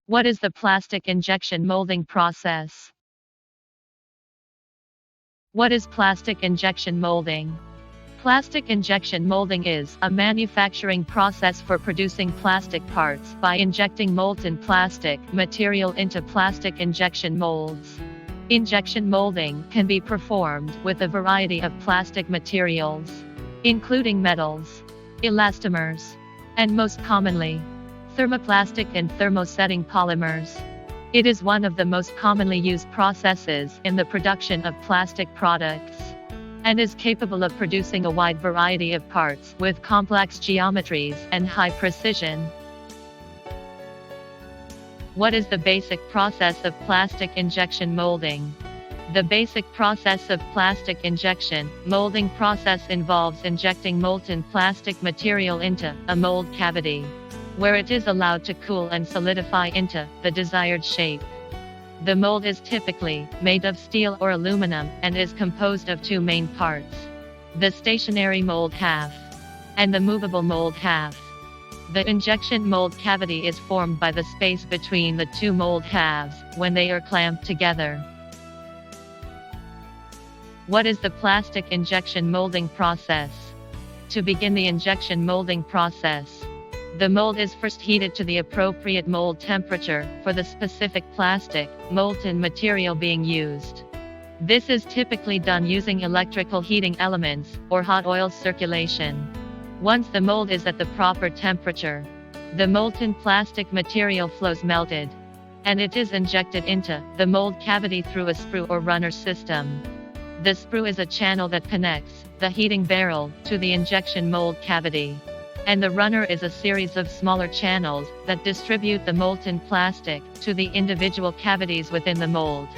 What is the plastic injection molding process? What is plastic injection molding? Plastic injection molding is a manufacturing process for producing plastic parts by injecting molten plastic material into plastic injection molds. Injection molding can be performed with a variety of plastic materials, including metals, elastomers, and most commonly, thermoplastic and thermosetting polymers. It is one of the most commonly used processes in the production of plastic products, and is capable of producing a wide variety of parts with complex geometries and high precision. What is the basic process of plastic injection molding? The basic process of plastic injection molding process involves injecting molten plastic material into a mold cavity, where it is allowed to cool and solidify into the desired shape. The mold is typically made of steel or aluminum and is composed of two main parts: the stationary mold half and the movable mold half. The injection mold cavity is formed by the space between the two mold halves when they are clamped together. What is the plastic injection molding process? To begin the injection molding process, the mold is first heated to the appropriate mold temperature for the specific plastic, molten material being used. This is typically done using electrical heating elements or hot oil circulation. Once the mold is at the proper temperature, the molten plastic material flows melted, and it is injected into the mold cavity through a sprue or runner system. The sprue is a channel that connects the heating barrel to the injection mold cavity, and the runner is a series of smaller channels that distribute the molten plastic to the individual cavities within the mold.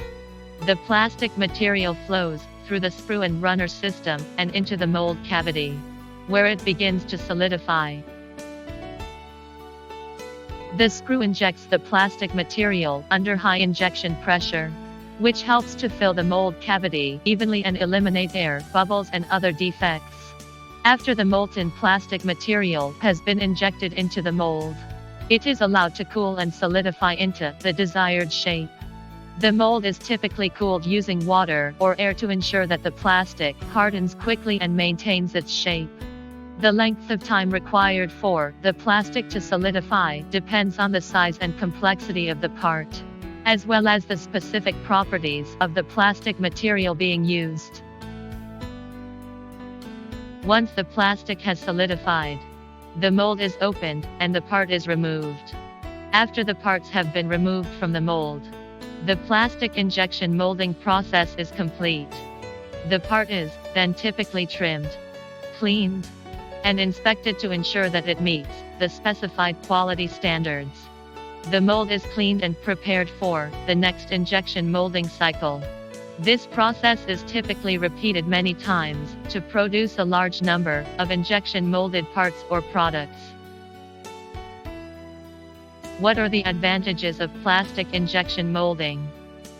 The plastic material flows through the sprue and runner system and into the mold cavity, where it begins to solidify. The screw injects the plastic material under high injection pressure, which helps to fill the mold cavity evenly and eliminate air bubbles and other defects. After the molten plastic material has been injected into the mold, it is allowed to cool and solidify into the desired shape. The mold is typically cooled using water or air to ensure that the plastic hardens quickly and maintains its shape. The length of time required for the plastic to solidify depends on the size and complexity of the part, as well as the specific properties of the plastic material being used. Once the plastic has solidified, the mold is opened and the part is removed. After the parts have been removed from the mold, the plastic injection molding process is complete. The part is then typically trimmed, cleaned, and inspected to ensure that it meets the specified quality standards. The mold is cleaned and prepared for the next injection molding cycle. This process is typically repeated many times to produce a large number of injection molded parts or products. What are the advantages of plastic injection molding?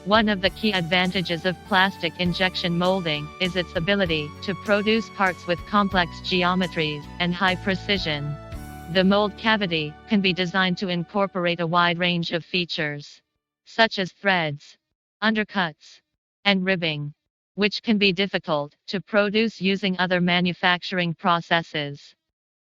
One of the key advantages of plastic injection molding is its ability to produce parts with complex geometries and high precision. The mold cavity can be designed to incorporate a wide range of features, such as threads, undercuts, and ribbing, which can be difficult to produce using other manufacturing processes.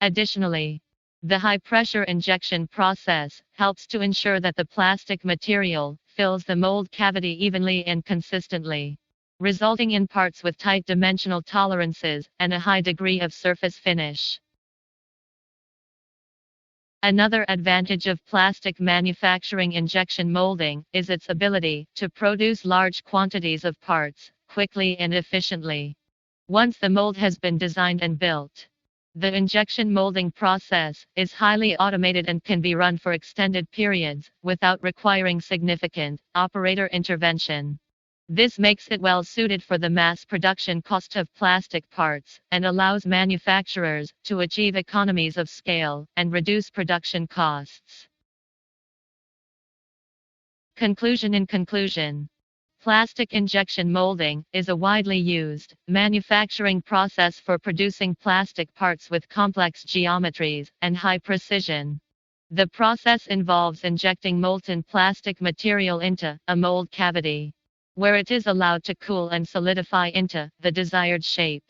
Additionally, the high-pressure injection process helps to ensure that the plastic material fills the mold cavity evenly and consistently, resulting in parts with tight dimensional tolerances and a high degree of surface finish. Another advantage of plastic manufacturing injection molding is its ability to produce large quantities of parts, quickly and efficiently. Once the mold has been designed and built, the injection molding process is highly automated and can be run for extended periods without requiring significant operator intervention. This makes it well suited for the mass production cost of plastic parts, and allows manufacturers to achieve economies of scale and reduce production costs. Conclusion. In conclusion, plastic injection molding is a widely used manufacturing process for producing plastic parts with complex geometries and high precision. The process involves injecting molten plastic material into a mold cavity, where it is allowed to cool and solidify into the desired shape.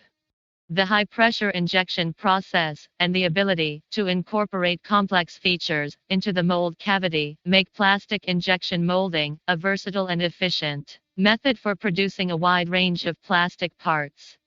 The high-pressure injection process, and the ability to incorporate complex features into the mold cavity, make plastic injection molding a versatile and efficient method for producing a wide range of plastic parts.